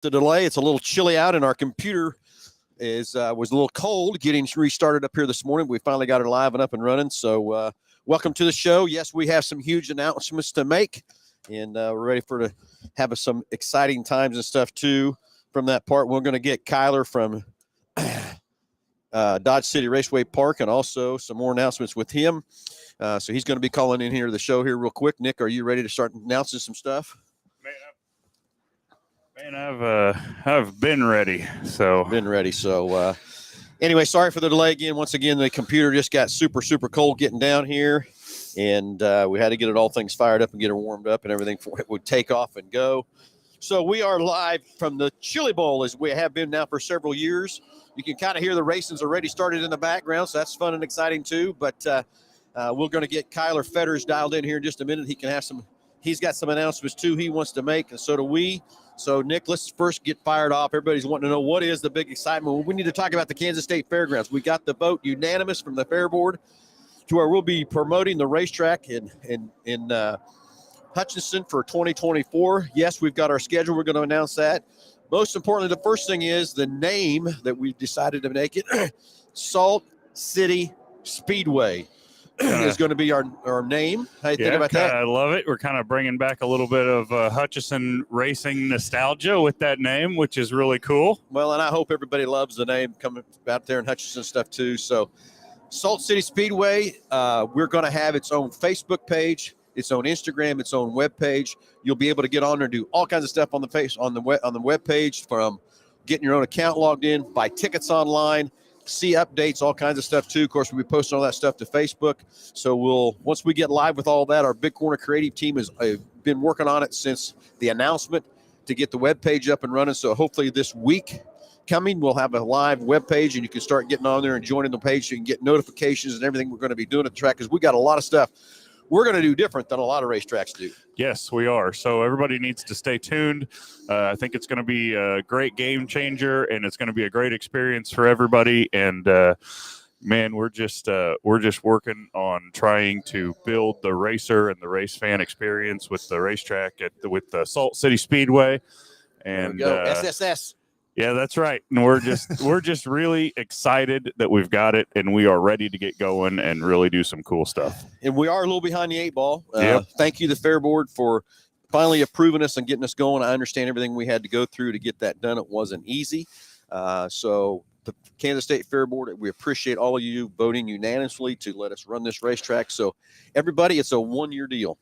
The delay. It's a little chilly out, and our computer was a little cold getting restarted up here this morning. We finally got it live and up and running. So welcome to the show. Yes, we have some huge announcements to make, and we're ready to have some exciting times and stuff too. From that part, we're going to get Kyler from Dodge City Raceway Park, and also some more announcements with him. So he's going to be calling in here to the show here real quick. Nick, are you ready to start announcing some stuff? I've been ready. So anyway, sorry for the delay again. Once again, the computer just got super cold getting down here, and we had to get it all things fired up and get it warmed up and everything for it would take off and go. So we are live from the Chili Bowl, as we have been now for several years. You can kind of hear the racing's already started in the background, so that's fun and exciting too. But we're going to get Kyler Fetters dialed in here in just a minute. He's got some announcements too he wants to make, and so do we. So, Nick, let's first get fired off. Everybody's wanting to know what is the big excitement. Well, we need to talk about the Kansas State Fairgrounds. We got the vote unanimous from the Fair Board to where we'll be promoting the racetrack in Hutchinson for 2024. Yes, we've got our schedule. We're going to announce that. Most importantly, the first thing is the name that we've decided to make it, Salt City Speedway. Is going to be our name. How do you think about that? I love it. We're kind of bringing back a little bit of Hutchinson racing nostalgia with that name, which is really cool. Well, and I hope everybody loves the name coming out there in Hutchinson stuff too. So Salt City Speedway, we're going to have its own Facebook page, its own Instagram, its own web page. You'll be able to get on there and do all kinds of stuff on the web page, from getting your own account logged in, buy tickets online, see updates, all kinds of stuff too. Of course, we'll be posting all that stuff to Facebook. So once we get live with all that, our Big Corner creative team has been working on it since the announcement to get the web page up and running. So hopefully this week coming, we'll have a live web page, and you can start getting on there and joining the page so you can get notifications and everything we're going to be doing at the track, because we got a lot of stuff we're going to do different than a lot of racetracks do. Yes, we are. So everybody needs to stay tuned. I think it's going to be a great game changer, and it's going to be a great experience for everybody. And man, we're just working on trying to build the racer and the race fan experience with the racetrack with the Salt City Speedway. And SSS. Yeah, that's right. And we're just really excited that we've got it, and we are ready to get going and really do some cool stuff. And we are a little behind the eight ball. Yep. Thank you, the Fair Board, for finally approving us and getting us going. I understand everything we had to go through to get that done. It wasn't easy. So the Kansas State Fair Board, we appreciate all of you voting unanimously to let us run this racetrack. So everybody, it's a 1-year deal.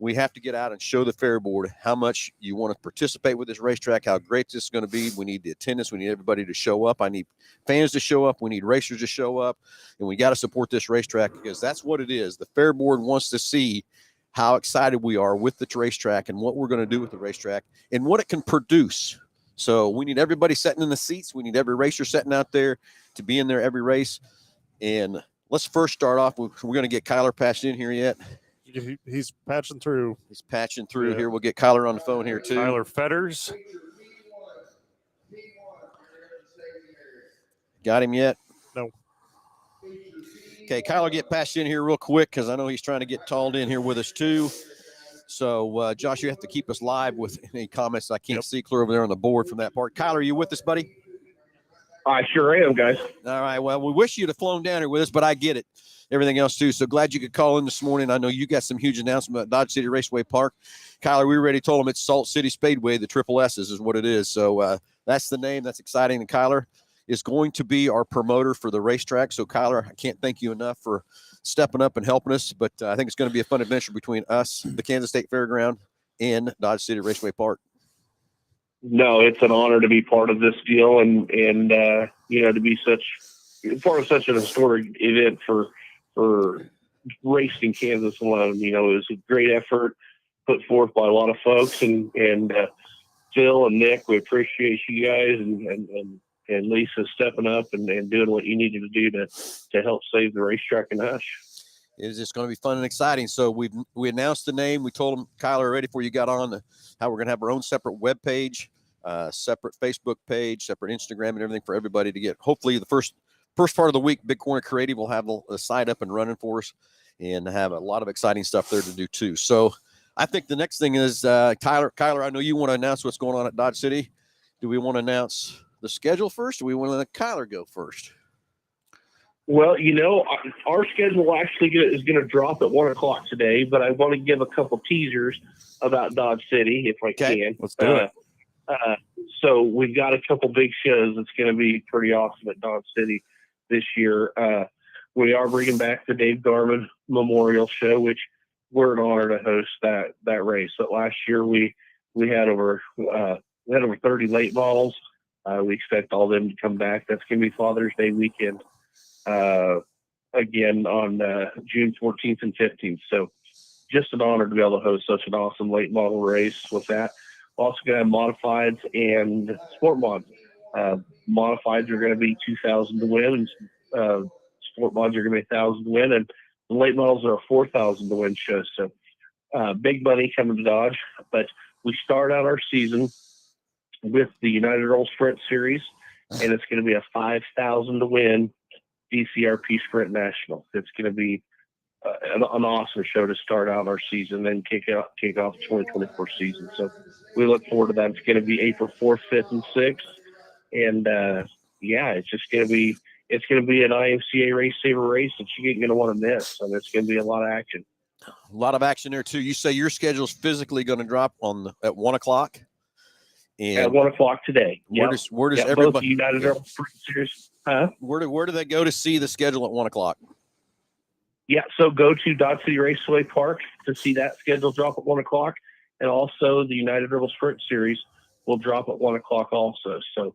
We have to get out and show the Fair Board how much you want to participate with this racetrack, how great this is going to be. We need the attendance. We need everybody to show up. I need fans to show up. We need racers to show up. And we got to support this racetrack, because that's what it is. The Fair Board wants to see how excited we are with the racetrack and what we're going to do with the racetrack and what it can produce. So we need everybody sitting in the seats. We need every racer sitting out there to be in there every race. And let's first start off. We're going to get Kyler patched in here yet. He's patching through. Here. We'll get Kyler on the phone here too. Kyler Fetters. Got him yet? No. Okay, Kyler, get patched in here real quick, because I know he's trying to get called in here with us too. So, Josh, you have to keep us live with any comments I can't see clear over there on the board from that part. Kyler, are you with us, buddy? I sure am, guys. All right. Well, we wish you'd have flown down here with us, but I get it. Everything else too. So glad you could call in this morning. I know you got some huge announcement about Dodge City Raceway Park. Kyler, we already told them it's Salt City Speedway. The triple S's is what it is. So that's the name. That's exciting. And Kyler is going to be our promoter for the racetrack. So Kyler, I can't thank you enough for stepping up and helping us. But I think it's going to be a fun adventure between us, the Kansas State Fairground, and Dodge City Raceway Park. No, it's an honor to be part of this deal, and to be part of such an historic event for racing Kansas alone. It was a great effort put forth by a lot of folks, and Phil and Nick, we appreciate you guys, and Lisa stepping up and doing what you needed to do to help save the racetrack in Hush. It's just going to be fun and exciting. So we announced the name. We told them, Kyler, already before you got on, how we're going to have our own separate web page, separate Facebook page, separate Instagram, and everything for everybody to get. Hopefully the first part of the week, Big Corner Creative will have the site up and running for us, and have a lot of exciting stuff there to do too. So I think the next thing is, Kyler, I know you want to announce what's going on at Dodge City. do we want to announce the schedule first, or do we want to let Kyler go first? Well, our schedule actually is going to drop at 1 o'clock today, but I want to give a couple teasers about Dodge City if I can. Let's do it. So we've got a couple big shows that's going to be pretty awesome at Dodge City this year. We are bringing back the Dave Garman Memorial Show, which we're an honor to host that race. But last year we had over 30 late models. We expect all of them to come back. That's going to be Father's Day weekend. Again on June 14th and 15th. So just an honor to be able to host such an awesome late model race with that. Also going to have modifieds and sport mods. Modifieds are going to be 2,000 to win, and sport mods are going to be 1,000 to win, and the late models are a 4,000 to win show. So big money coming to Dodge. But we start out our season with the United Earl Sprint Series, and it's going to be a 5,000 to win DCRP Sprint National. It's going to be an awesome show to start out our season and kick off the 2024 season. So we look forward to that. It's going to be April 4th, 5th, and 6th. And it's just going to be an IMCA Race Saver race that you ain't going to want to miss. And it's going to be a lot of action. A lot of action there too. You say your schedule is physically going to drop at 1 o'clock. And at 1 o'clock today. Where does everybody? Both United Earl Sprint Series. Where do they go to see the schedule at 1 o'clock? Yeah, so go to Dodge City Raceway Park to see that schedule drop at 1 o'clock, and also the United Rebel Sprint Series will drop at 1 o'clock also. So,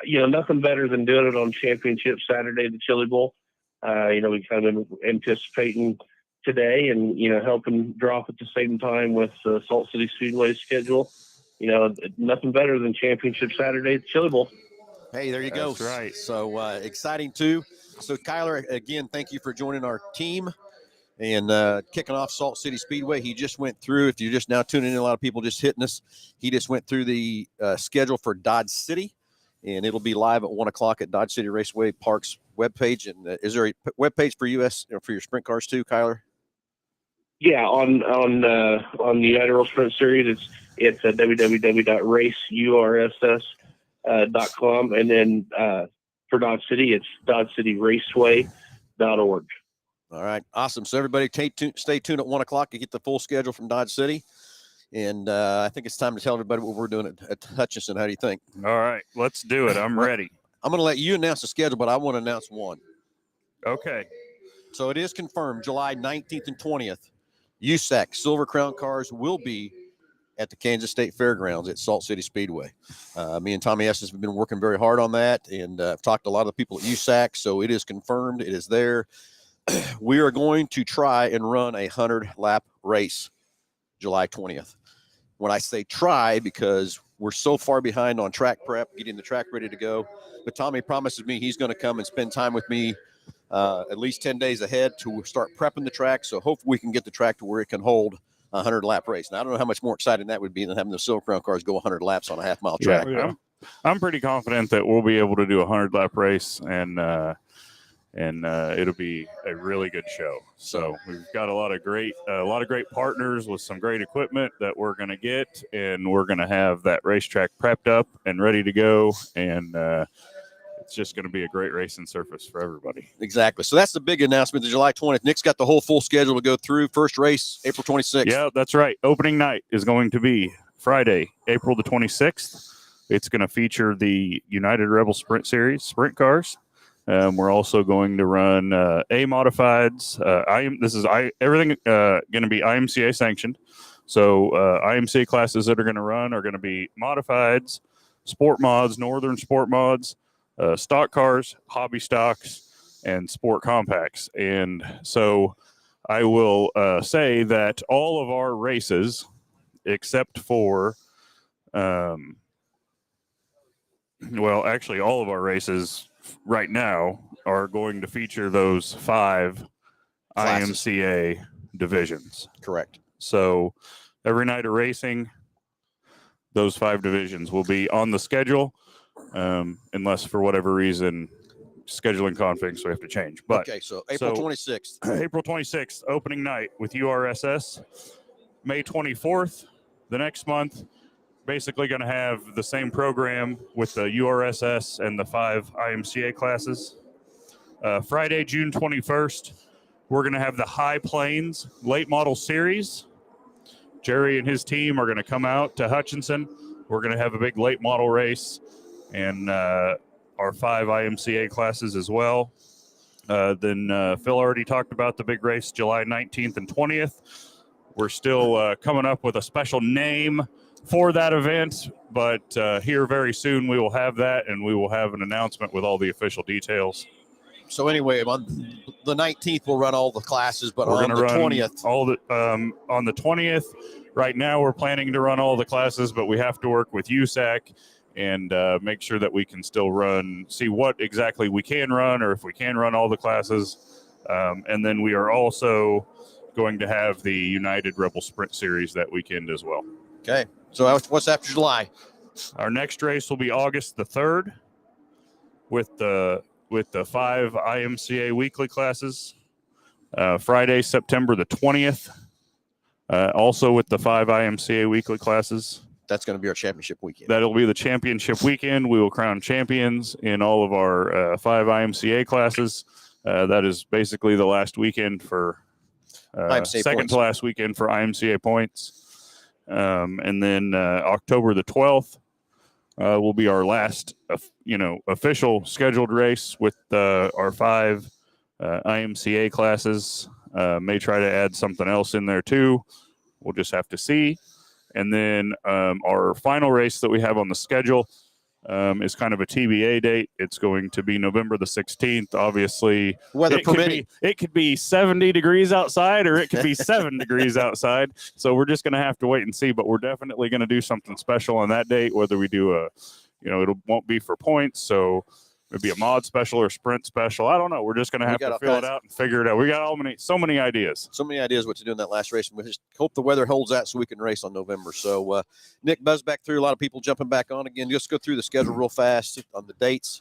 nothing better than doing it on Championship Saturday, the Chili Bowl. We kind of been anticipating today and, helping drop at the same time with Salt City Speedway's schedule. Nothing better than Championship Saturday, the Chili Bowl. Hey, there you go. That's right. So exciting too. So Kyler, again, thank you for joining our team and kicking off Salt City Speedway. He just went through, if you're just now tuning in, a lot of people just hitting us. He just went through the schedule for Dodge City, and it'll be live at 1 o'clock at Dodge City Raceway Park's webpage. And is there a webpage for for your sprint cars too, Kyler? Yeah, on the United Earl Sprint Series, it's www.raceurss.com, and then for Dodge City, it's dodgecityraceway.org. All right, awesome. So everybody, stay tuned at 1 o'clock to get the full schedule from Dodge City. And I think it's time to tell everybody what we're doing at Hutchinson. How do you think? All right, let's do it. I'm ready. I'm going to let you announce the schedule, but I want to announce one. Okay. So it is confirmed July 19th and 20th. USAC Silver Crown cars will be at the Kansas State Fairgrounds at Salt City Speedway. Me and Tommy Estes have been working very hard on that, and I've talked to a lot of the people at USAC, so it is confirmed. It is there. We are going to try and run a 100-lap race July 20th. When I say try, because we're so far behind on track prep, getting the track ready to go, but Tommy promises me he's going to come and spend time with me at least 10 days ahead to start prepping the track, so hopefully we can get the track to where it can hold a 100-lap race. Now, I don't know how much more exciting that would be than having the Silver Crown cars go 100 laps on a half-mile track. Yeah, I'm pretty confident that we'll be able to do a 100-lap race, and it'll be a really good show. So we've got a lot of great partners with some great equipment that we're going to get, and we're going to have that racetrack prepped up and ready to go, and it's just going to be a great racing surface for everybody. Exactly. So that's the big announcement, the July 20th. Nick's got the whole full schedule to go through. First race, April 26th. Yeah, that's right. Opening night is going to be Friday, April the 26th. It's going to feature the United Rebel Sprint Series sprint cars. We're also going to run A modifieds. Everything going to be IMCA sanctioned. So IMCA classes that are going to run are going to be modifieds, sport mods, northern sport mods, stock cars, hobby stocks, and sport compacts. And so I will say that all of our races, except for, actually all of our races right now are going to feature those 5 Classes. IMCA divisions. Correct. So every night of racing, those 5 divisions will be on the schedule, unless for whatever reason scheduling conflicts we have to change. But okay, so April 26th. April 26th, opening night with URSS. May 24th, the next month, basically going to have the same program with the URSS and the 5 IMCA classes. Friday, June 21st, we're going to have the High Plains Late Model Series. Jerry and his team are going to come out to Hutchinson. We're going to have a big late model race and our 5 IMCA classes as well. Then Phil already talked about the big race July 19th and 20th. We're still coming up with a special name for that event, but here very soon we will have that, and we will have an announcement with all the official details. So anyway, on the 19th we'll run all the classes, but We're on the 20th, all the on the 20th. Right now, we're planning to run all the classes, but we have to work with USAC and make sure that we can still see what exactly we can run, or if we can run all the classes. And then we are also going to have the United Rebel Sprint Series that weekend as well. Okay. So what's after July? Our next race will be August the 3rd with the 5 IMCA weekly classes. Friday, September the 20th, also with the 5 IMCA weekly classes. That's going to be our championship weekend. That'll be the championship weekend. We will crown champions in all of our 5 IMCA classes. That is basically the last weekend for second points. to last weekend for IMCA points. And then October the 12th will be our last, official scheduled race with our 5 IMCA classes. May try to add something else in there too. We'll just have to see. And then our final race that we have on the schedule is kind of a TBA date. It's going to be November the 16th. Obviously, Weather permitting. It could be 70 degrees outside, or it could be 7 degrees outside. So we're just going to have to wait and see. But we're definitely going to do something special on that date. Whether we do it won't be for points. So maybe a mod special or sprint special. I don't know. We're just going to have to fill it out and figure it out. We got so many ideas. So many ideas what to do in that last race. We just hope the weather holds out so we can race on November. So, Nick, buzz back through. A lot of people jumping back on again. Just go through the schedule real fast on the dates.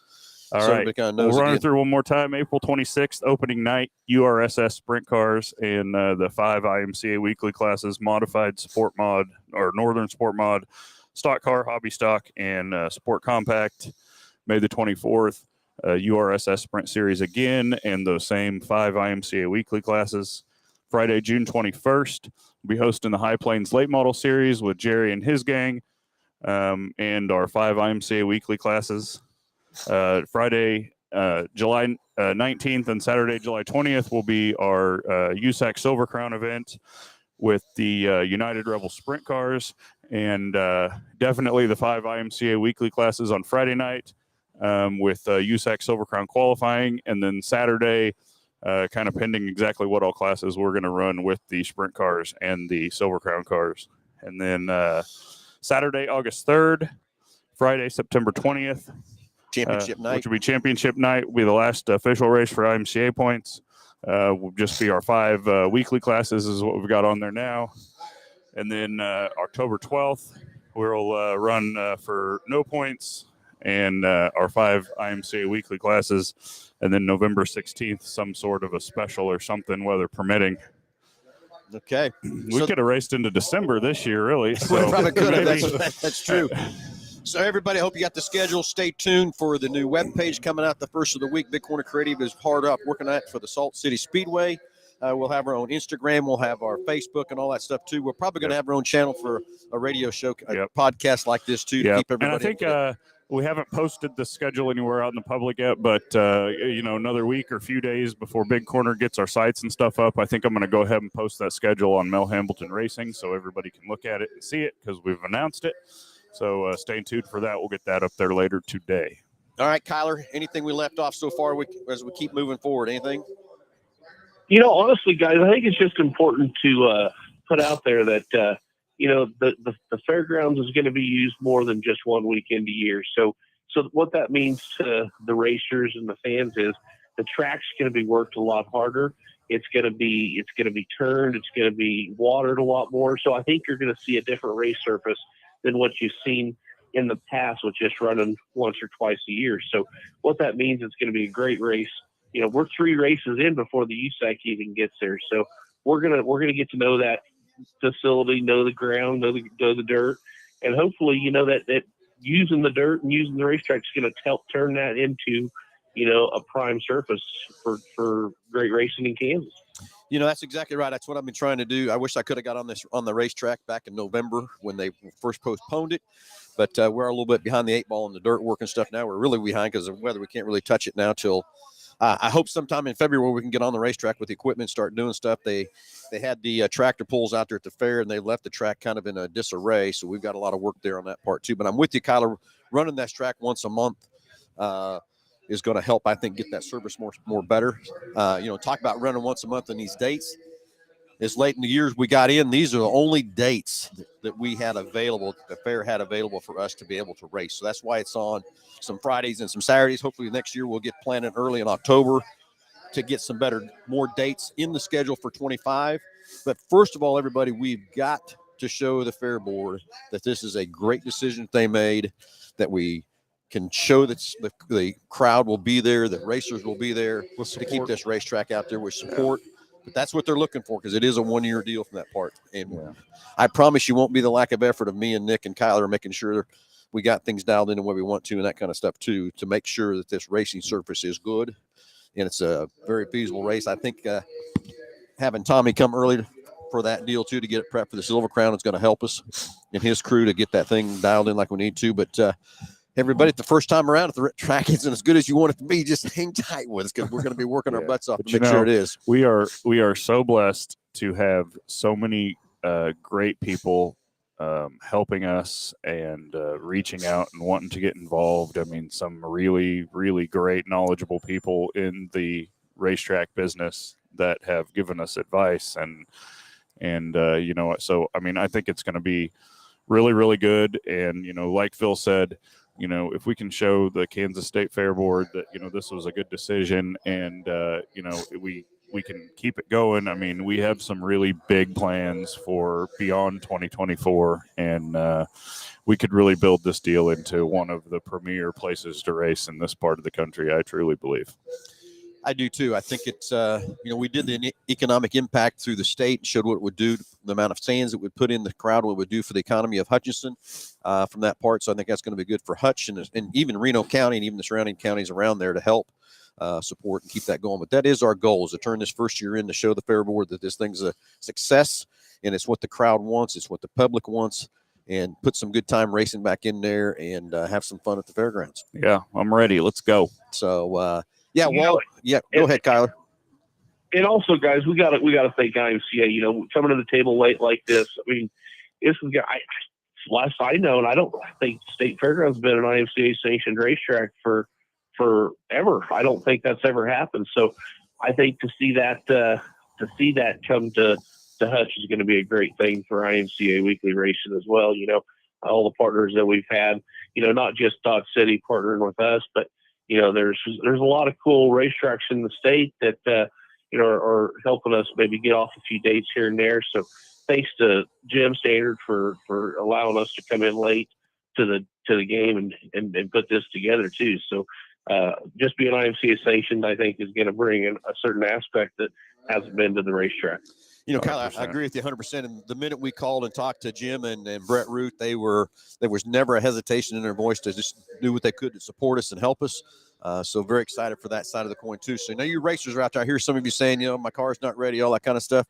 All right. We'll run it through one more time. April 26th, opening night, URSS sprint cars and the 5 IMCA weekly classes, modified sport mod or northern sport mod, stock car, hobby stock, and sport compact. May the 24th, URSS Sprint Series again, and those same 5 IMCA weekly classes. Friday, June 21st, we'll be hosting the High Plains Late Model Series with Jerry and his gang, and our 5 IMCA weekly classes. Friday, July 19th and Saturday, July 20th will be our USAC Silver Crown event with the United Rebel Sprint cars, and definitely the 5 IMCA weekly classes on Friday night. With USAC Silver Crown qualifying, and then Saturday, kind of pending exactly what all classes we're going to run with the sprint cars and the Silver Crown cars. And then Saturday, August 3rd, Friday, September 20th, Championship night. Which will be championship night, will be the last official race for IMCA points. Will just be our 5 weekly classes is what we've got on there now. And then October 12th, we'll run for no points and our 5 IMCA weekly classes, and then November 16th, some sort of a special or something, weather permitting. Okay. We could have raced into December this year, really. So we probably could have. That's true. So everybody, I hope you got the schedule. Stay tuned for the new webpage coming out the first of the week. Big Corner Creative is hard up working on it for the Salt City Speedway. We'll have our own Instagram. We'll have our Facebook and all that stuff, too. We're probably going to have our own channel for a radio show, a podcast like this, too, to keep everybody. And I think we haven't posted the schedule anywhere out in the public yet, but, another week or a few days before Big Corner gets our sites and stuff up, I think I'm going to go ahead and post that schedule on Mel Hambelton Racing so everybody can look at it and see it because we've announced it. So stay tuned for that. We'll get that up there later today. All right, Kyler, anything we left off so far as we keep moving forward? Anything? Honestly, guys, I think it's just important to put out there that, the fairgrounds is going to be used more than just one weekend a year. So what that means to the racers and the fans is the track's going to be worked a lot harder. It's going to be turned. It's going to be watered a lot more. So I think you're going to see a different race surface than what you've seen in the past with just running once or twice a year. So what that means, it's going to be a great race. We're 3 races in before the USAC even gets there. So we're gonna get to know that facility, know the ground, know the dirt, and hopefully, that using the dirt and using the racetrack is going to help turn that into, a prime surface for great racing in Kansas. That's exactly right. That's what I've been trying to do. I wish I could have got on the racetrack back in November when they first postponed it, but we're a little bit behind the 8 ball in the dirt work and stuff now. We're really behind because of the weather. We can't really touch it now till I hope sometime in February we can get on the racetrack with the equipment, start doing stuff. They had the tractor pulls out there at the fair, and they left the track kind of in a disarray, so we've got a lot of work there on that part too. But I'm with you, Kyler. Running that track once a month is going to help, I think, get that service more better. Talk about running once a month in these dates. As late in the years we got in, these are the only dates that we had available, the fair had available for us to be able to race. So that's why it's on some Fridays and some Saturdays. Hopefully next year we'll get planning early in October to get some more dates in the schedule for 25. But first of all, everybody, we've got to show the fair board that this is a great decision that they made, that we can show that the crowd will be there, that racers will be there to keep this racetrack out there with support. Yeah. But that's what they're looking for, because it is a 1-year deal from that part. And I promise you won't be the lack of effort of me and Nick and Kyler making sure we got things dialed in the way we want to and that kind of stuff too, to make sure that this racing surface is good and it's a very feasible race. I think having Tommy come early for that deal too, to get it prepped for the Silver Crown, is going to help us and his crew to get that thing dialed in like we need to. But everybody, the first time around, if the track isn't as good as you want it to be, just hang tight with us, because we're going to be working our butts off to make sure it is. We are so blessed to have so many great people helping us and reaching out and wanting to get involved. I mean, some really, really great, knowledgeable people in the racetrack business that have given us advice and so, I mean, I think it's going to be really, really good. And, like Phil said, if we can show the Kansas State Fair Board that, this was a good decision and, we can keep it going. I mean, we have some really big plans for beyond 2024, and we could really build this deal into one of the premier places to race in this part of the country, I truly believe. I do too. I think it's, we did the economic impact through the state, showed what it would do, the amount of stands it would put in the crowd, what it would do for the economy of Hutchinson from that part. So I think that's going to be good for Hutch and even Reno County and even the surrounding counties around there to help support and keep that going. But that is our goal, is to turn this first year in to show the fair board that this thing's a success, and it's what the crowd wants. It's what the public wants, and put some good time racing back in there and have some fun at the fairgrounds. Yeah, I'm ready. Let's go. So, go ahead, Kyler. And also, guys, we got to thank IMCA. Coming to the table late like this. I mean, this is last I know, and I don't think State Fairgrounds has been an IMCA sanctioned racetrack for forever. I don't think that's ever happened. So, I think to see that come to Hutch is going to be a great thing for IMCA weekly racing as well. All the partners that we've had. Not just Dodge City partnering with us, but there's a lot of cool racetracks in the state that are helping us maybe get off a few dates here and there. So thanks to Jim Standard for allowing us to come in late to the game and put this together too. So just being IMCA sanctioned, I think, is going to bring in a certain aspect that hasn't been to the racetrack. Kyle, I agree with you 100%. And the minute we called and talked to Jim and Brett Root, there was never a hesitation in their voice to just do what they could to support us and help us. So very excited for that side of the coin too. So now you racers are out there. I hear some of you saying, my car's not ready, all that kind of stuff.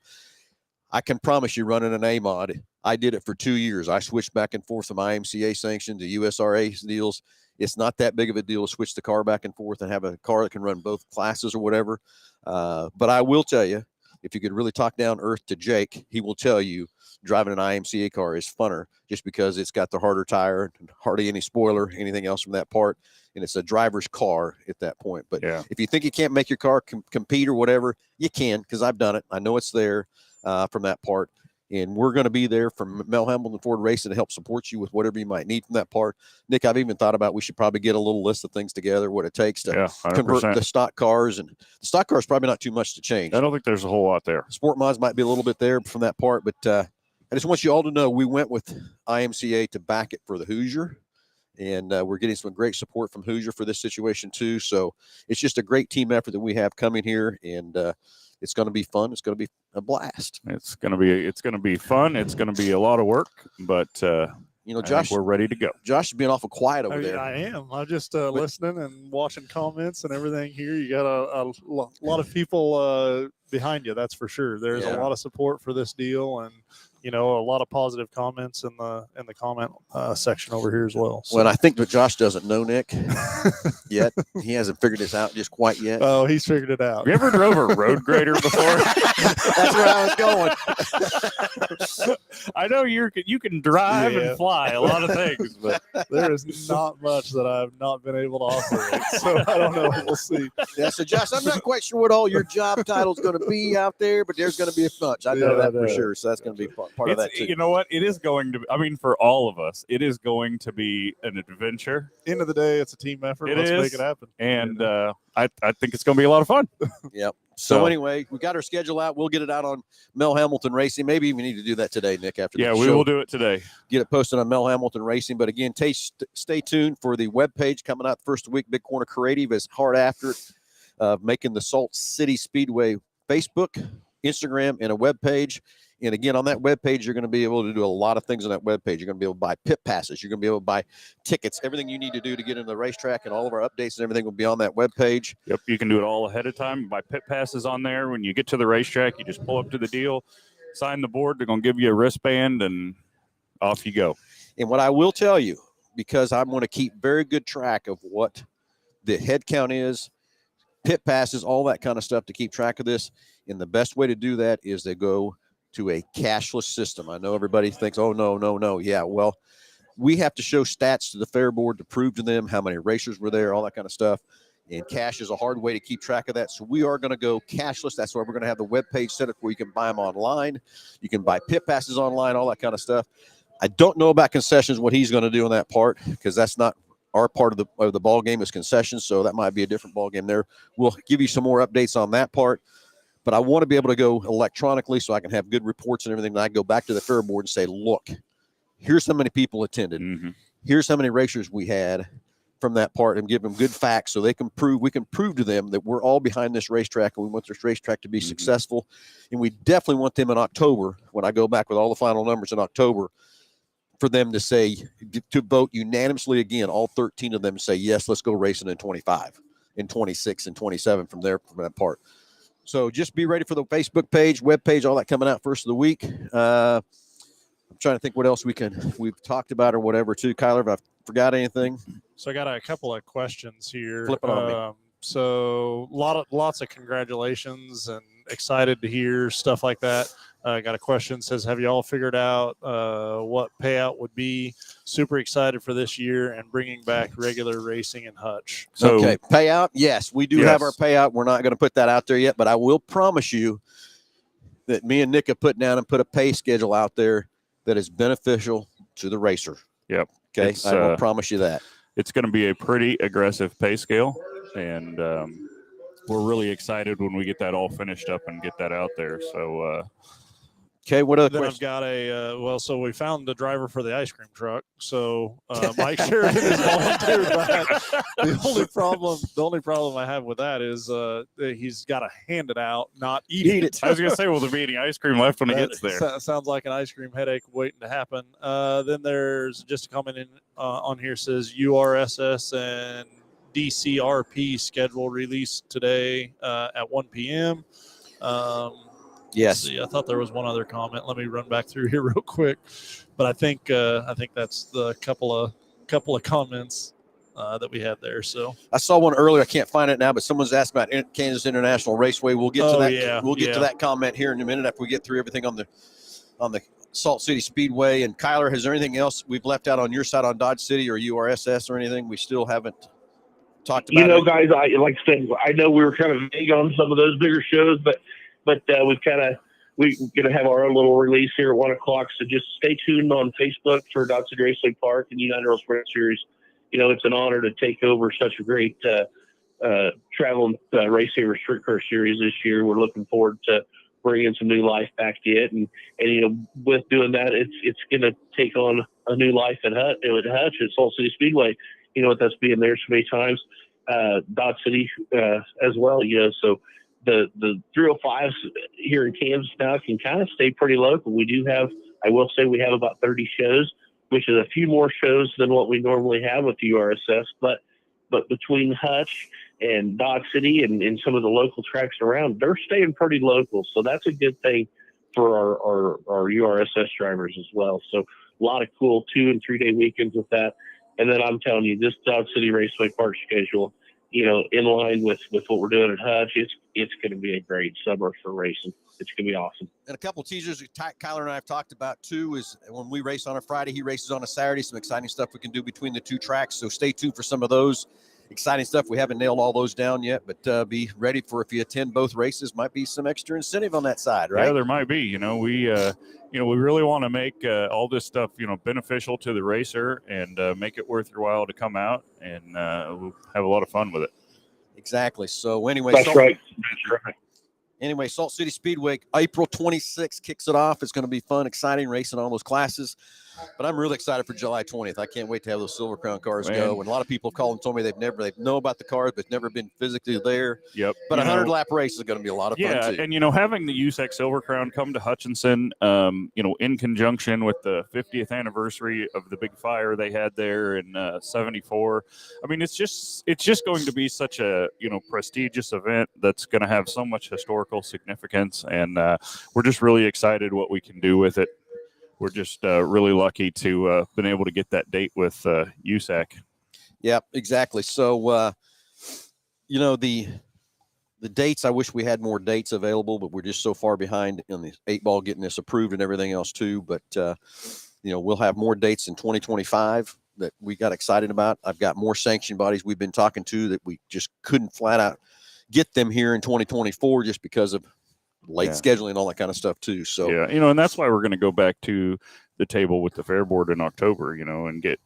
I can promise you, running an A-mod, I did it for 2 years. I switched back and forth from IMCA sanctioned to USRA deals. It's not that big of a deal to switch the car back and forth and have a car that can run both classes or whatever. But I will tell you, if you could really talk down earth to Jake, he will tell you driving an IMCA car is funner, just because it's got the harder tire, hardly any spoiler, anything else from that part. And it's a driver's car at that point. But if you think you can't make your car compete or whatever, you can, because I've done it. I know it's there from that part. And we're going to be there from Mel Hambelton Ford Racing to help support you with whatever you might need from that part. Nick, I've even thought about we should probably get a little list of things together, what it takes to convert the stock cars. And the stock car is probably not too much to change. I don't think there's a whole lot there. Sport mods might be a little bit there from that part. But I just want you all to know we went with IMCA to back it for the Hoosier. And we're getting some great support from Hoosier for this situation too. So it's just a great team effort that we have coming here. And it's going to be fun. It's going to be a blast. It's going to be fun. It's going to be a lot of work, but You know, I think Josh, we're ready to go. Josh is being awful quiet over there. I am. I'm just listening and watching comments and everything here. You got a lot of people behind you, that's for sure. There's Yeah. a lot of support for this deal, and a lot of positive comments in the comment section over here as well. So. Well, I think that Josh doesn't know Nick yet. He hasn't figured this out just quite yet. Oh, he's figured it out. Have you ever drove a road grader before? That's where I was going. I know you can drive Yeah. and fly a lot of things, but There is not much that I've not been able to operate, so I don't know. We'll see. Yeah, so Josh, I'm not quite sure what all your job title is going to be out there, but there's going to be a bunch. I know Yeah, that for I know. sure. So that's going to be part of that too. you know what? It is going to be, I mean, for all of us, it is going to be an adventure, End of the day, it's a team effort. It Let's is. make it happen. and I think it's going to be a lot of fun. Yep. So So- anyway, we got our schedule out. We'll get it out on Mel Hambelton Racing. Maybe even need to do that today, Nick, after Yeah, the we show. will do it today. Get it posted on Mel Hambelton Racing. But again, stay tuned for the webpage coming out the first week. Big Corner Creative is hard after it, making the Salt City Speedway Facebook, Instagram, and a webpage. And again, on that webpage, you're going to be able to do a lot of things on that webpage. You're going to be able to buy pit passes. You're going to be able to buy tickets. Everything you need to do to get into the racetrack, and all of our updates and everything will be on that webpage. Yep, you can do it all ahead of time. Buy pit passes on there. When you get to the racetrack, you just pull up to the deal, sign the board. They're going to give you a wristband, and off you go. And what I will tell you, because I'm going to keep very good track of what the head count is, pit passes, all that kind of stuff to keep track of this. And the best way to do that is to go to a cashless system. I know everybody thinks, oh, no. Yeah, well, we have to show stats to the fair board to prove to them how many racers were there, all that kind of stuff. And cash is a hard way to keep track of that. So we are going to go cashless. That's why we're going to have the webpage set up where you can buy them online. You can buy pit passes online, all that kind of stuff. I don't know about concessions, what he's going to do on that part, because that's not our part of the ball game is concessions. So that might be a different ball game there. We'll give you some more updates on that part. But I want to be able to go electronically so I can have good reports and everything. And I go back to the fair board and say, look, here's how many people attended. Mm-hmm. Here's how many racers we had from that part, and give them good facts so we can prove to them that we're all behind this racetrack and we want this racetrack to be successful. And we definitely want them in October, when I go back with all the final numbers in October, for them to say, to vote unanimously again, all 13 of them say, yes, let's go racing in 25, in 26, and 27 from that part. So just be ready for the Facebook page, web page, all that coming out first of the week. I'm trying to think what else we've talked about or whatever too. Kyler, if I forgot anything. So I got a couple of questions here. Flip it on me. So lots of congratulations and excited to hear stuff like that. I got a question, says, have you all figured out what payout would be? Super excited for this year and bringing back regular racing in Hutch. So, Okay, payout. Yes, we do have our payout. We're not going to put that out there yet, but I will promise you that me and Nick have put down and put a pay schedule out there that is beneficial to the racer. Yep. Okay, I will promise you that. It's going to be a pretty aggressive pay scale, and we're really excited when we get that all finished up and get that out there. So, okay, what other Then questions? I've got so we found the driver for the ice cream truck. So Mike Sheridan is volunteered back. The only problem I have with that is he's got to hand it out, not eat it. I was going to say, will there be any ice cream left when it gets there? Sounds like an ice cream headache waiting to happen. Then there's just a comment on here, says URSS and DCRP schedule released today at 1 p.m. Yes. See, I thought there was one other comment. Let me run back through here real quick. But I think that's the couple of comments that we had there. So I saw one earlier. I can't find it now, but someone's asked about Kansas International Raceway. We'll get to that. Yeah, we'll get to that comment here in a minute after we get through everything on the Salt City Speedway. And Kyler, is there anything else we've left out on your side on Dodge City or URSS or anything we still haven't talked about? Guys, like I said, I know we were kind of vague on some of those bigger shows, but we're going to have our own little release here at 1 o'clock. So just stay tuned on Facebook for Dodge City Raceway Park and United Rose Sprint Series. It's an honor to take over such a great traveling race saver street car series this year. We're looking forward to bringing some new life back to it, and with doing that, it's going to take on a new life at Hutch at Salt City Speedway. With us being there so many times, Dodge City as well. So the 305s here in Kansas now can kind of stay pretty local. We do have, I will say, we have about 30 shows which is a few more shows than what we normally have with URSS. But between Hutch and Dodge City and some of the local tracks around, they're staying pretty local. So that's a good thing for our URSS drivers as well. So a lot of cool 2 and 3 day weekends with that. And then I'm telling you, this Dodge City Raceway Park schedule, in line with what we're doing at Hutch, it's going to be a great summer for racing. It's going to be awesome. And a couple of teasers Kyler and I have talked about too is when we race on a Friday, he races on a Saturday. Some exciting stuff we can do between the two tracks. So stay tuned for some of those exciting stuff. We haven't nailed all those down yet, but be ready for if you attend both races, might be some extra incentive on that side, right? Yeah, there might be. We really want to make all this stuff, beneficial to the racer and make it worth your while to come out, and we'll have a lot of fun with it. Exactly. So anyway, That's right. That's right. Anyway, Salt City Speedway, April 26th kicks it off. It's going to be fun, exciting racing all those classes. But I'm really excited for July 20th. I can't wait to have those Silver Crown cars go. And a lot of people have called and told me they know about the cars, but never been physically there. Yep. But a 100-lap race is going to be a lot of fun, too. Yeah, and, having the USAC Silver Crown come to Hutchinson, in conjunction with the 50th anniversary of the big fire they had there in 74. I mean, it's just going to be such a, prestigious event that's going to have so much historical significance. And we're just really excited what we can do with it. We're just really lucky to been able to get that date with USAC. Yeah, exactly. So, the dates, I wish we had more dates available, but we're just so far behind in the 8-ball getting this approved and everything else too. But, we'll have more dates in 2025 that we got excited about. I've got more sanction bodies we've been talking to that we just couldn't flat out get them here in 2024 just because of late scheduling and all that kind of stuff too. So and that's why we're going to go back to the table with the fair board in October, and get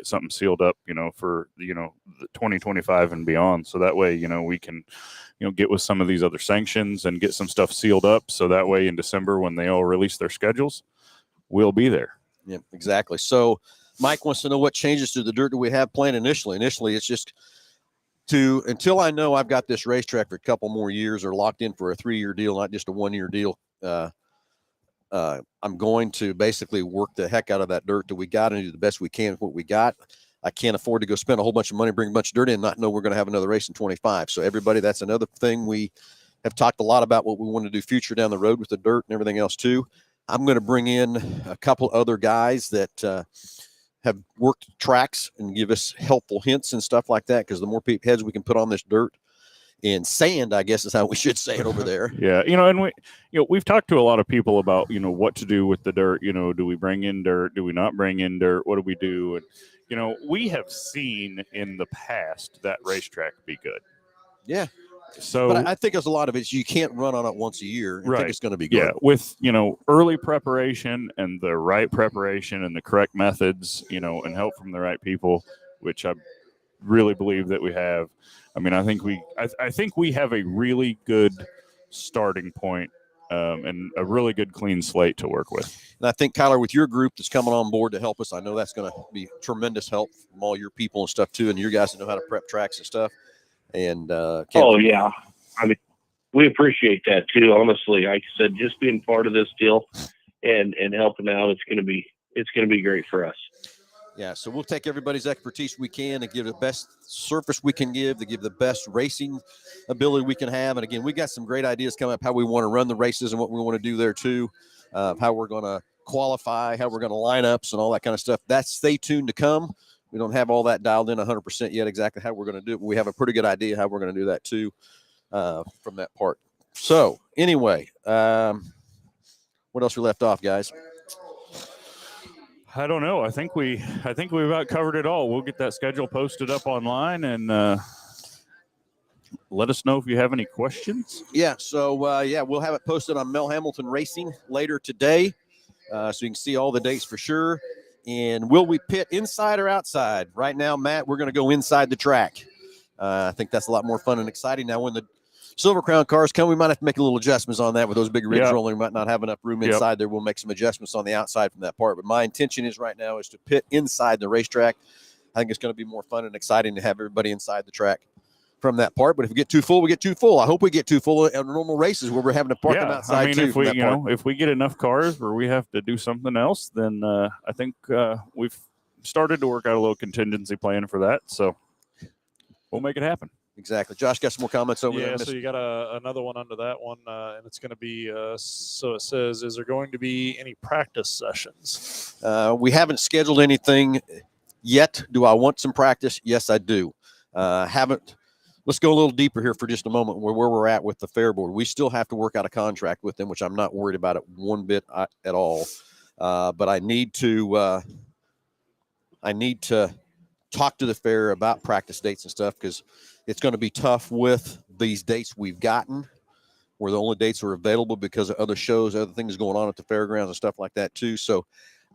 something sealed up, for the 2025 and beyond. So that way, we can, get with some of these other sanctions and get some stuff sealed up. So that way in December, when they all release their schedules, we'll be there. Yeah, exactly. So Mike wants to know what changes to the dirt do we have planned initially. Initially, it's just until I know I've got this racetrack for a couple more years or locked in for a 3-year deal, not just a 1-year deal. I'm going to basically work the heck out of that dirt that we got and do the best we can with what we got. I can't afford to go spend a whole bunch of money, bring a bunch of dirt in, not know we're going to have another race in 25. So everybody, that's another thing. We have talked a lot about what we want to do future down the road with the dirt and everything else too. I'm going to bring in a couple other guys that, have worked tracks and give us helpful hints and stuff like that. Because the more heads we can put on this dirt and sand, I guess is how we should say it over there. Yeah. And we've talked to a lot of people about, what to do with the dirt. Do we bring in dirt? Do we not bring in dirt? What do we do? And, we have seen in the past that racetrack be good. Yeah. So, but I think there's a lot of it. You can't run on it once a year. I think it's going to be good. Yeah, with early preparation and the right preparation and the correct methods, and help from the right people, which I really believe that we have. I mean, I think we have a really good starting point, and a really good clean slate to work with. And I think, Kyler, with your group that's coming on board to help us, I know that's going to be tremendous help from all your people and stuff too, and your guys that know how to prep tracks and stuff. And yeah, I mean, we appreciate that too. Honestly, like I said, just being part of this deal and helping out, it's going to be great for us. Yeah, so we'll take everybody's expertise we can and give the best surface we can give to give the best racing ability we can have. And again, we got some great ideas coming up how we want to run the races and what we want to do there too, how we're going to qualify, how we're going to line ups and all that kind of stuff. That's stay tuned to come. We don't have all that dialed in 100% yet exactly how we're going to do it, but we have a pretty good idea how we're going to do that too from that part. So anyway, what else we left off, guys? I don't know. I think we about covered it all. We'll get that schedule posted up online and let us know if you have any questions. Yeah. So we'll have it posted on Mel Hambelton Racing later today, so you can see all the dates for sure. And will we pit inside or outside? Right now, Matt, we're going to go inside the track. I think that's a lot more fun and exciting. Now, when the Silver Crown cars come, we might have to make a little adjustments on that with those big rigs rolling. We might not have enough room inside there. We'll make some adjustments on the outside from that part. But my intention is right now is to pit inside the racetrack. I think it's going to be more fun and exciting to have everybody inside the track from that part. But if we get too full, we get too full. I hope we get too full at normal races where we're having to park them outside. I mean, too, if we, if we get enough cars where we have to do something else, then I think we've started to work out a little contingency plan for that. So we'll make it happen. Exactly. Josh, got some more comments over there? Yeah, so you got another one under that one, and it's going to be, so it says, is there going to be any practice sessions? We haven't scheduled anything yet. Do I want some practice? Yes, I do. Haven't. Let's go a little deeper here for just a moment where we're at with the fair board. We still have to work out a contract with them, which I'm not worried about it one bit at all. But I need to talk to the fair about practice dates and stuff, because it's going to be tough with these dates we've gotten, where the only dates are available because of other shows, other things going on at the fairgrounds and stuff like that too. So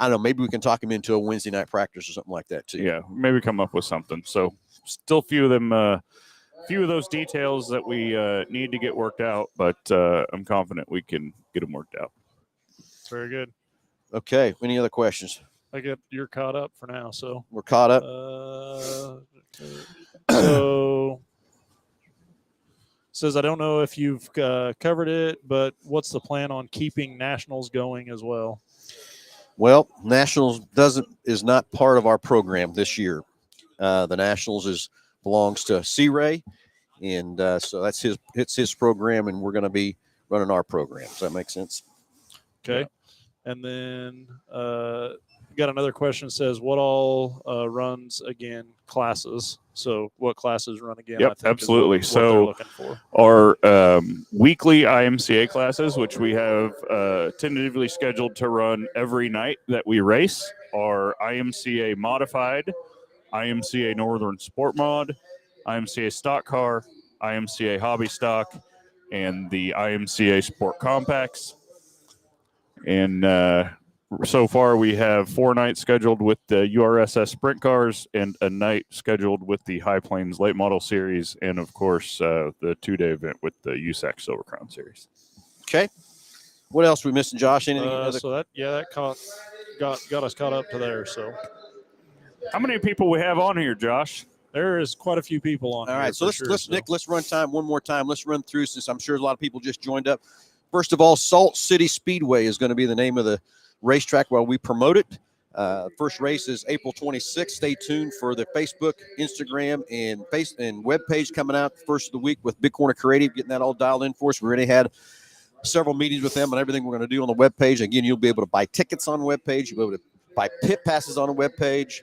I don't know, maybe we can talk him into a Wednesday night practice or something like that too. Yeah, maybe come up with something. So still few of those details that we need to get worked out, but I'm confident we can get them worked out. Very good. Okay. Any other questions? You're caught up for now, so We're caught up. So says, I don't know if you've covered it, but what's the plan on keeping nationals going as well? Well, nationals is not part of our program this year. The nationals belongs to C-Ray, and so it's his program, and we're going to be running our program. Does that make sense? Okay. Yeah. And then got another question that says, what all runs again classes? So what classes run again? Yep, I think absolutely. Is what they're looking for. Our weekly IMCA classes, which we have tentatively scheduled to run every night that we race, are IMCA Modified, IMCA Northern Sport Mod, IMCA Stock Car, IMCA Hobby Stock, and the IMCA Sport Compacts. And so far, we have 4 nights scheduled with the URSS Sprint Cars and a night scheduled with the High Plains Late Model Series, and of course, the 2-day event with the USAC Silver Crown Series. Okay. What else are we missing, Josh? Anything? So that got us caught up to there. So how many people we have on here, Josh? There is quite a few people on. All right, so Nick, let's run time one more time. Let's run through, since I'm sure a lot of people just joined up. First of all, Salt City Speedway is going to be the name of the racetrack while we promote it. First race is April 26th. Stay tuned for the Facebook, Instagram, and web page coming out first of the week with Big Corner Creative, getting that all dialed in for us. We already had several meetings with them and everything we're going to do on the web page. Again, you'll be able to buy tickets on the web page. You'll be able to buy pit passes on the web page.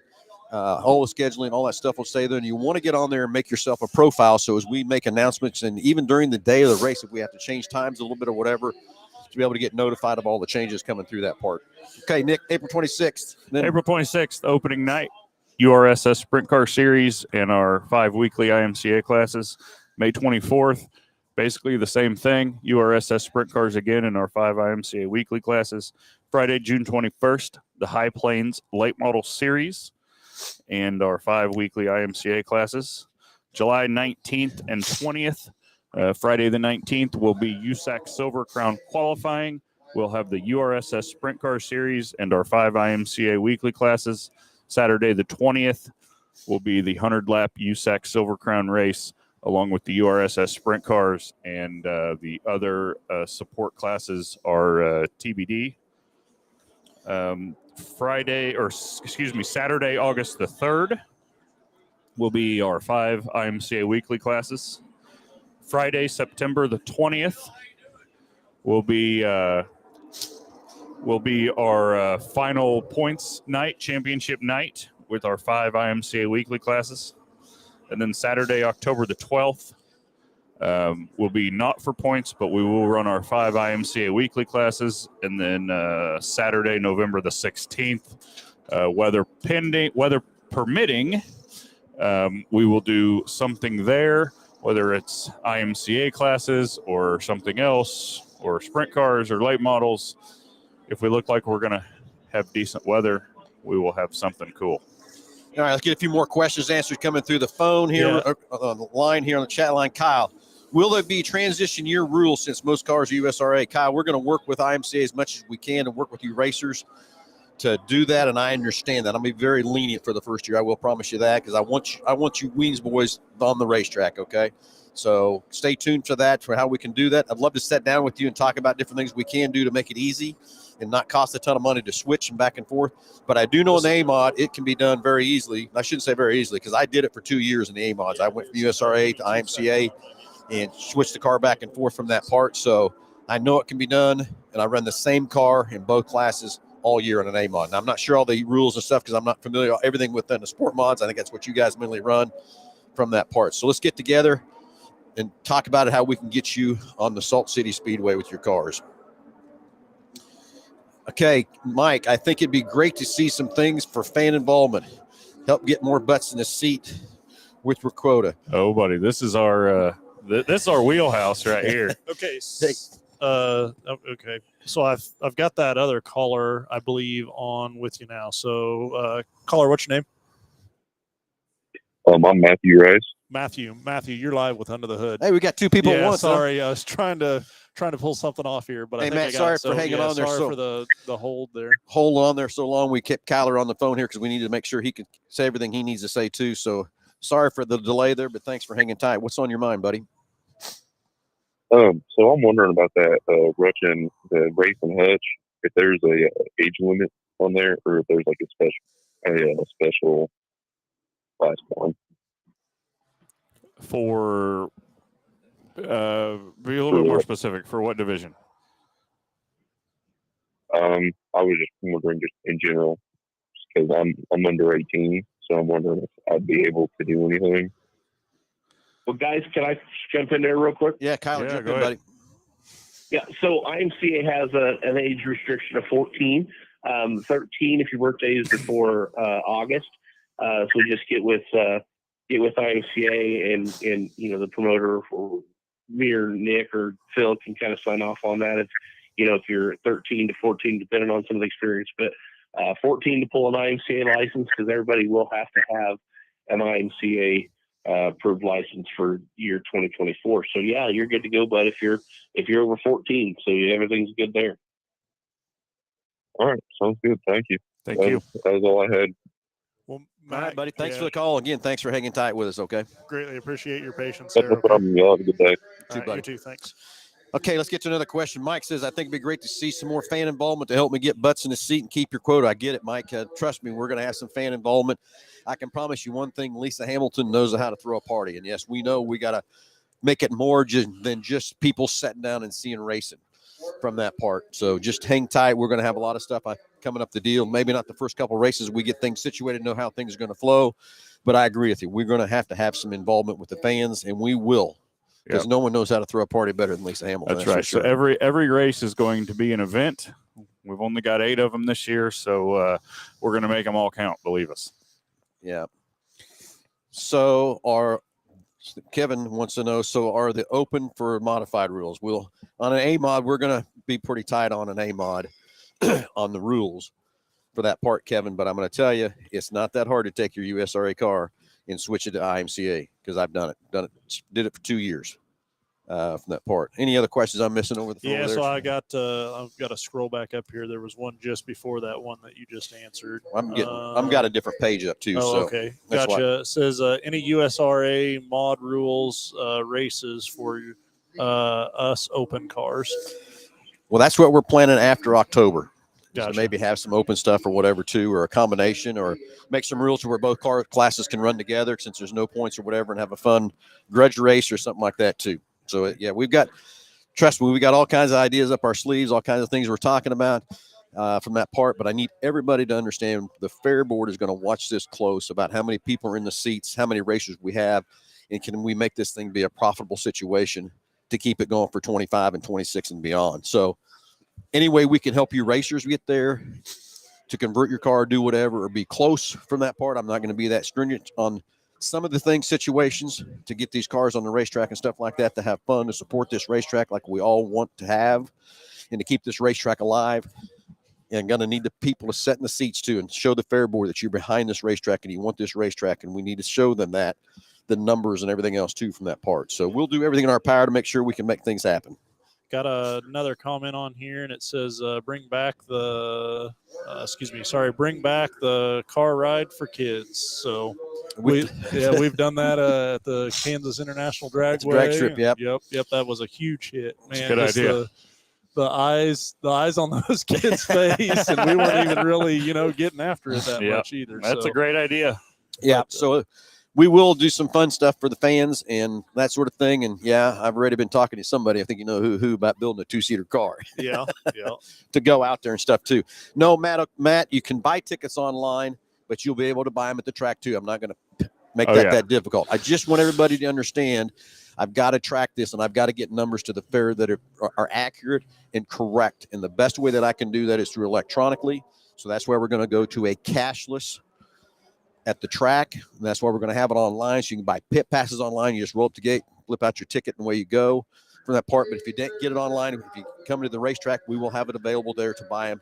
All the scheduling, all that stuff will stay there. And you want to get on there and make yourself a profile. So as we make announcements, and even during the day of the race, if we have to change times a little bit or whatever, to be able to get notified of all the changes coming through that part. Okay, Nick, April 26th. April 26th, opening night, URSS Sprint Car Series and our 5 weekly IMCA classes. May 24th, basically the same thing. URSS Sprint Cars again in our 5 IMCA weekly classes. Friday, June 21st, the High Plains Late Model Series and our 5 weekly IMCA classes. July 19th and 20th, Friday the 19th, will be USAC Silver Crown qualifying. We'll have the URSS Sprint Car Series and our 5 IMCA weekly classes. Saturday the 20th will be the 100-lap USAC Silver Crown race, along with the URSS Sprint Cars, and the other support classes are TBD. Saturday, August the 3rd will be our 5 IMCA weekly classes. Friday, September the 20th will be our final points night, championship night, with our 5 IMCA weekly classes. And then Saturday, October the 12th, will be not for points, but we will run our 5 IMCA weekly classes. And then Saturday, November the 16th, weather permitting, we will do something there, whether it's IMCA classes or something else, or sprint cars or late models. If we look like we're going to have decent weather, we will have something cool. All right, let's get a few more questions answered coming through the phone here, on the line here on the chat line. Kyle, will there be transition year rules since most cars are USRA? Kyle, we're going to work with IMCA as much as we can and work with you racers to do that, and I understand that. I'll be very lenient for the first year. I will promise you that, because I want you Weems boys on the racetrack, okay? So stay tuned for that, for how we can do that. I'd love to sit down with you and talk about different things we can do to make it easy and not cost a ton of money to switch and back and forth. But I do know in the A-Mod, it can be done very easily. I shouldn't say very easily, because I did it for 2 years in the A-Mods. I went from USRA to IMCA and switched the car back and forth from that part. So I know it can be done, and I run the same car in both classes all year on an A-Mod. Now, I'm not sure all the rules and stuff, because I'm not familiar with everything within the sport mods. I think that's what you guys mainly run from that part. So let's get together and talk about it, how we can get you on the Salt City Speedway with your cars. Okay, Mike, I think it'd be great to see some things for fan involvement. Help get more butts in the seat with your quota. Oh, buddy, this is our wheelhouse right here. Okay. Okay. So I've got that other caller, I believe, on with you now. So, caller, what's your name? I'm Matthew Rice. Matthew, you're live with Under the Hood. Hey, we got two people at Yeah, once. sorry, I was trying to pull something off here, but Hey, I think Matt, I got sorry it. for hanging on there Sorry so- for the hold there. Hold on there so long. We kept Kyler on the phone here because we needed to make sure he could say everything he needs to say too. So sorry for the delay there, but thanks for hanging tight. What's on your mind, buddy? So I'm wondering about that Russian, the race and hutch. If there's a age limit on there, or if there's like a special class one. For be a little bit more specific. For what division? I was just wondering, just in general, because I'm under 18, so I'm wondering if I'd be able to do anything. Well, guys, can I jump in there real quick? Yeah, Kyler, Yeah, jump go in, ahead. buddy. Yeah, so IMCA has an age restriction of 14, 13 if your birthday is before August. So just get with IMCA and the promoter, or me or Nick or Phil can kind of sign off on that. If you're 13 to 14, depending on some of the experience, but 14 to pull an IMCA license, because everybody will have to have an IMCA approved license for year 2024. So yeah, you're good to go, bud. If you're over 14, so everything's good there. All right, sounds good. Thank you. Thank you. That was all I had. Well, All right, buddy. Thanks yeah, for the call. Again, thanks for hanging tight with us, okay? greatly appreciate your patience That's there. no problem. Y'all have a good day. All right, buddy. you too. Thanks. Okay, let's get to another question. Mike says, I think it'd be great to see some more fan involvement to help me get butts in the seat and keep your quota. I get it, Mike. Trust me, we're going to have some fan involvement. I can promise you one thing, Lisa Hambelton knows how to throw a party. And yes, we know we got to make it more than just people sitting down and seeing racing from that part. So just hang tight. We're going to have a lot of stuff coming up the deal. Maybe not the first couple of races. We get things situated, know how things are going to flow. But I agree with you. We're going to have some involvement with the fans, and we will. Because no one knows how to throw a party better than Lisa Hambelton. That's right. Sure. So every race is going to be an event. We've only got 8 of them this year, so we're going to make them all count. Believe us. Yeah. So Kevin wants to know, so are the open for modified rules? On an A mod, we're going to be pretty tight on an A mod on the rules for that part, Kevin. But I'm going to tell you, it's not that hard to take your USRA car and switch it to IMCA, because I've done it, did it for 2 years from that part. Any other questions I'm missing over the phone? Yeah, there? so I've got to scroll back up here. There was one just before that one that you just answered. I've got a different page up too. Oh, so okay, that's gotcha. why. It says any USRA mod rules races for us open cars. Well, that's what we're planning after October. Gotcha. So maybe have some open stuff or whatever too, or a combination, or make some rules where both car classes can run together since there's no points or whatever, and have a fun grudge race or something like that too. So yeah, trust me, we got all kinds of ideas up our sleeves, all kinds of things we're talking about from that part. But I need everybody to understand the fair board is going to watch this close about how many people are in the seats, how many racers we have, and can we make this thing be a profitable situation to keep it going for 25 and 26 and beyond. So any way we can help you racers get there to convert your car, do whatever, or be close from that part. I'm not going to be that stringent on some of the things, situations to get these cars on the racetrack and stuff like that, to have fun, to support this racetrack like we all want to have, and to keep this racetrack alive. And going to need the people to sit in the seats too and show the fair board that you're behind this racetrack and you want this racetrack, and we need to show them that, the numbers and everything else too from that part. So we'll do everything in our power to make sure we can make things happen. Got another comment on here, and it says, bring back the car ride for kids. So we've done that at the Kansas International Dragway. It's a drag strip, yep. Yep. That was a huge hit, man. Good idea. The eyes on those kids' face, and we weren't even really, getting after it that much either. That's a great idea. Yeah. So we will do some fun stuff for the fans and that sort of thing. And yeah, I've already been talking to somebody. I think you know who about building a 2-seater car. Yeah. To go out there and stuff too. No, Matt, you can buy tickets online, but you'll be able to buy them at the track too. I'm not going to make that difficult. I just want everybody to understand I've got to track this, and I've got to get numbers to the fair that are accurate and correct. And the best way that I can do that is through electronically. So that's why we're going to go to a cashless at the track. And that's why we're going to have it online. So you can buy pit passes online. You just roll up the gate, flip out your ticket, and away you go from that part. But if you didn't get it online, if you come to the racetrack, we will have it available there to buy them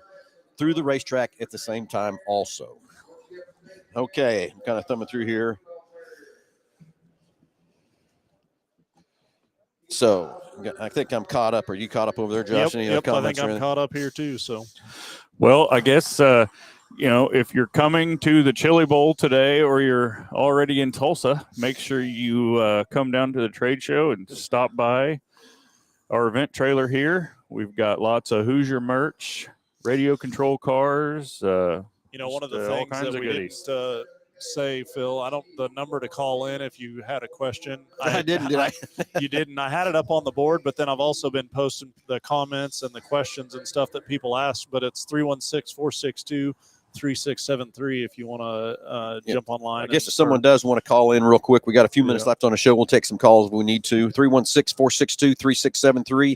through the racetrack at the same time also. Okay, I'm kind of thumbing through here. So I think I'm caught up. Are you caught up over there, Josh? Yep. I think I'm caught up here too. So, well, I guess if you're coming to the Chili Bowl today or you're already in Tulsa, make sure you come down to the trade show and stop by our event trailer here. We've got lots of Hoosier merch, radio control cars. One of the things that we didn't say, Phil, the number to call in if you had a question. I didn't, did I? You didn't. I had it up on the board, but then I've also been posting the comments and the questions and stuff that people ask, but it's 316-462-3673 if you want to jump online. I guess if someone does want to call in real quick, we got a few minutes left on the show. We'll take some calls if we need to. 316-462-3673.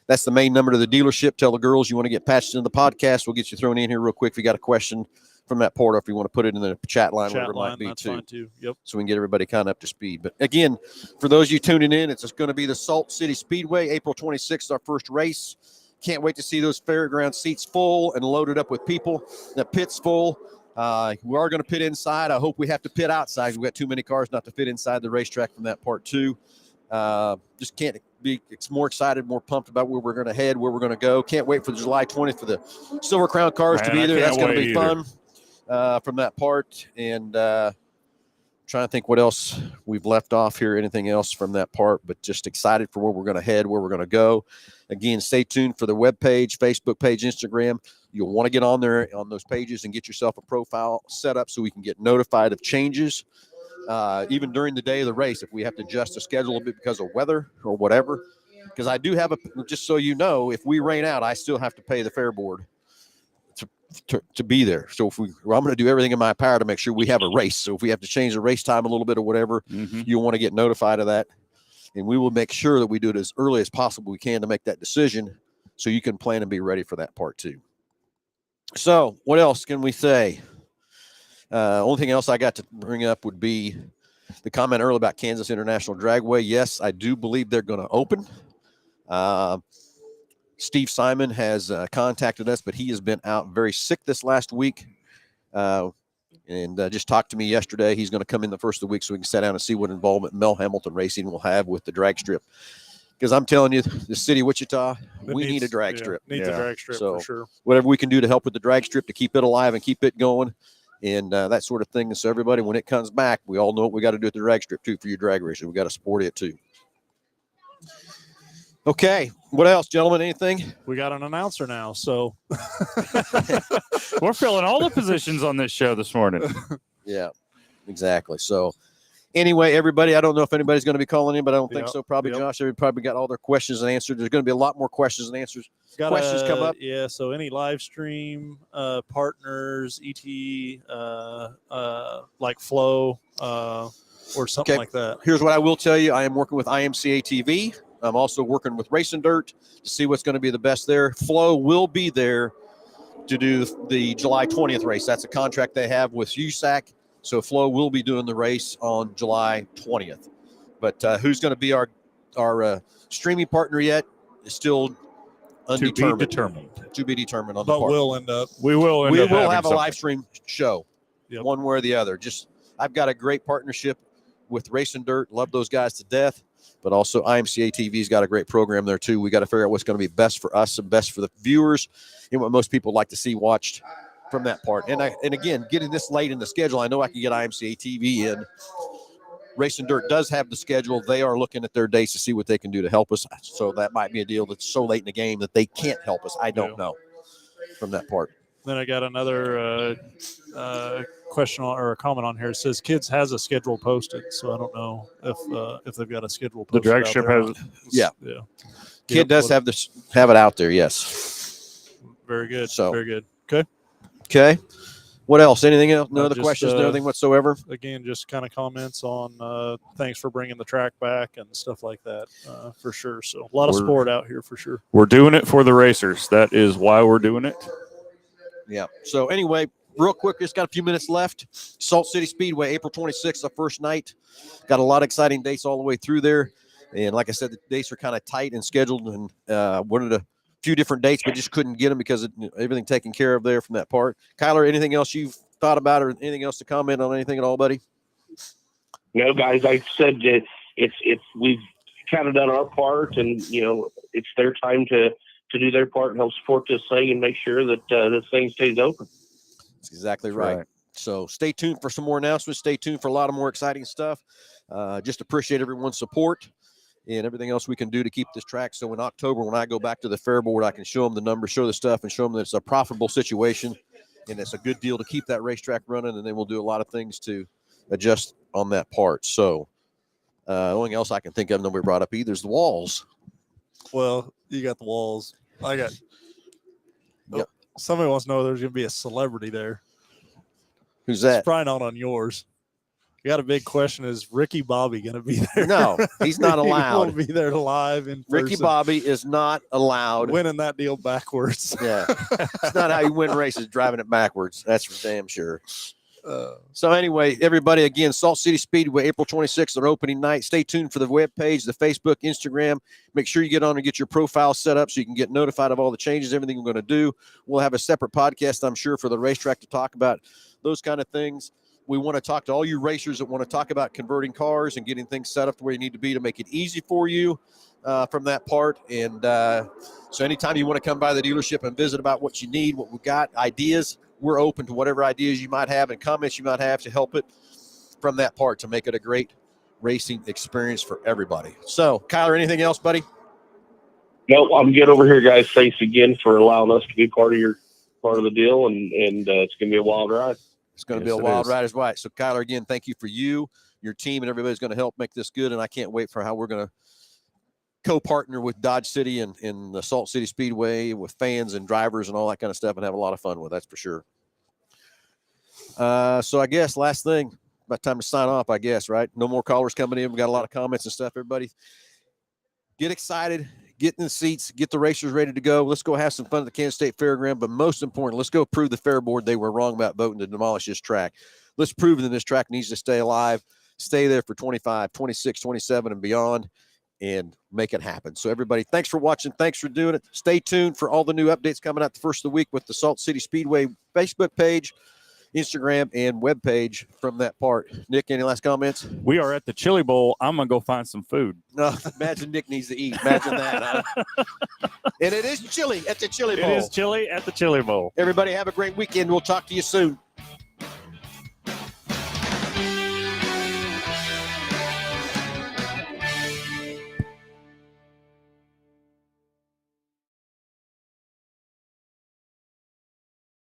That's the main number to the dealership. Tell the girls you want to get patched into the podcast. We'll get you thrown in here real quick if you got a question from that port, or if you want to put it in the chat line, whatever it might be, that's fine too. Yep. So we can get everybody kind of up to speed. But again, for those of you tuning in, it's going to be the Salt City Speedway, April 26th, our first race. Can't wait to see those fairground seats full and loaded up with people. The pit's full. We are going to pit inside. I hope we have to pit outside. We've got too many cars not to fit inside the racetrack from that part too. Just can't be more excited, more pumped about where we're going to head, where we're going to go. Can't wait for the July 20th for the Silver Crown cars to be there. That's going to be fun. From that part, and trying to think what else we've left off here, anything else from that part, but just excited for where we're going to head, where we're going to go. Again, stay tuned for the webpage, Facebook page, Instagram. You'll want to get on there on those pages and get yourself a profile set up so we can get notified of changes, even during the day of the race, if we have to adjust the schedule a bit because of weather or whatever. Because I do have just so you know, if we rain out, I still have to pay the fair board to be there. So I'm going to do everything in my power to make sure we have a race. So if we have to change the race time a little bit or whatever, you'll want to get notified of that. And we will make sure that we do it as early as possible we can to make that decision so you can plan and be ready for that part too. So what else can we say? Only thing else I got to bring up would be the comment earlier about Kansas International Dragway. Yes, I do believe they're going to open. Steve Simon has contacted us, but he has been out very sick this last week and just talked to me yesterday. He's going to come in the first of the week so we can sit down and see what involvement Mel Hambelton Racing will have with the drag strip. Because I'm telling you, the city of Wichita, we need a drag strip. Needs a drag strip for sure. Whatever we can do to help with the drag strip to keep it alive and keep it going and that sort of thing. And so everybody, when it comes back, we all know what we got to do at the drag strip too for your drag racing. We got to support it too. Okay. What else, gentlemen? Anything? We got an announcer now, so we're filling all the positions on this show this morning. Yeah, exactly. So anyway, everybody, I don't know if anybody's going to be calling in, but I don't think so. Probably Josh. Everybody probably got all their questions and answered. There's going to be a lot more questions and answers. Questions come up. Yeah. So any live stream partners, ET, like Flow or something like that. Here's what I will tell you. I am working with IMCA TV. I'm also working with Racing Dirt to see what's going to be the best there. Flo will be there to do the July 20th race. That's a contract they have with USAC. So Flo will be doing the race on July 20th. But who's going to be our streaming partner yet is still undetermined. To be determined on the part. But we'll end up. We will have a live stream show, one way or the other. I've got a great partnership with Racing Dirt. Love those guys to death. but also IMCA TV's got a great program there too. We got to figure out what's going to be best for us and best for the viewers and what most people like to see watched from that part. And again, getting this late in the schedule, I know I can get IMCA TV in. Racing Dirt does have the schedule. They are looking at their dates to see what they can do to help us. So that might be a deal that's so late in the game that they can't help us. I don't know from that part. Then I got another question or a comment on here. It says Kids has a schedule posted, so I don't know if they've got a schedule The posted. drag strip has it. Yeah. Yeah. Kid does have it out there, yes. Very good. So Very good. Okay. Okay. What else? Anything else? No other just, questions? Nothing whatsoever? Again, just kind of comments on thanks for bringing the track back and stuff like that, for sure. So a lot of sport out here for sure. We're doing it for the racers. That is why we're doing it. Yeah. So anyway, real quick, just got a few minutes left. Salt City Speedway, April 26th, the first night. Got a lot of exciting dates all the way through there. And like I said, the dates are kind of tight and scheduled, and wanted a few different dates, but just couldn't get them because of everything taken care of there from that part. Kyler, anything else you've thought about or anything else to comment on anything at all, buddy? No, guys, I said that it's we've kind of done our part, and it's their time to do their part and help support this thing and make sure that this thing stays open. That's exactly right. So stay tuned for some more announcements. Stay tuned for a lot of more exciting stuff. Just appreciate everyone's support and everything else we can do to keep this track. So in October, when I go back to the fair board, I can show them the numbers, show the stuff, and show them that it's a profitable situation and it's a good deal to keep that racetrack running. And then we'll do a lot of things to adjust on that part. So the only thing else I can think of nobody brought up either is the walls. Well, you got the walls. I got. Yep. Somebody wants to know there's going to be a celebrity there. Who's that? It's probably not on yours. You got a big question: is Ricky Bobby going to be there? No, he's not He allowed. won't be there live in Ricky person. Bobby is not allowed. Winning that deal backwards. Yeah, it's not how you win races, driving it backwards. That's for damn sure. So anyway, everybody, again, Salt City Speedway, April 26th, their opening night. Stay tuned for the webpage, the Facebook, Instagram. Make sure you get on and get your profile set up so you can get notified of all the changes, everything we're going to do. We'll have a separate podcast, I'm sure, for the racetrack to talk about those kind of things. We want to talk to all you racers that want to talk about converting cars and getting things set up to where you need to be to make it easy for you from that part. And so anytime you want to come by the dealership and visit about what you need, what we've got, ideas, we're open to whatever ideas you might have and comments you might have to help it from that part to make it a great racing experience for everybody. So, Kyler, anything else, buddy? No, I'm good over here, guys. Thanks again for allowing us to be part of the deal, and it's going to be a wild ride. It's going to be a wild ride as well. So, Kyler, again, thank you for you, your team, and everybody's going to help make this good, and I can't wait for how we're going to co-partner with Dodge City and the Salt City Speedway with fans and drivers and all that kind of stuff and have a lot of fun with, that's for sure. So I guess last thing, about time to sign off, I guess, right? No more callers coming in. We got a lot of comments and stuff. Everybody get excited, get in the seats, get the racers ready to go. Let's go have some fun at the Kansas State Fairground, but most important, let's go prove the fair board they were wrong about voting to demolish this track. Let's prove that this track needs to stay alive, stay there for 25, 26, 27 and beyond, and make it happen. So everybody, thanks for watching. Thanks for doing it. Stay tuned for all the new updates coming out the first of the week with the Salt City Speedway Facebook page, Instagram, and web page from that part. Nick, any last comments? We are at the Chili Bowl. I'm going to go find some food. No, imagine Nick needs to eat. Imagine that. Huh? And it is chilly at the Chili Bowl. It is chilly at the Chili Bowl. Everybody have a great weekend. We'll talk to you soon.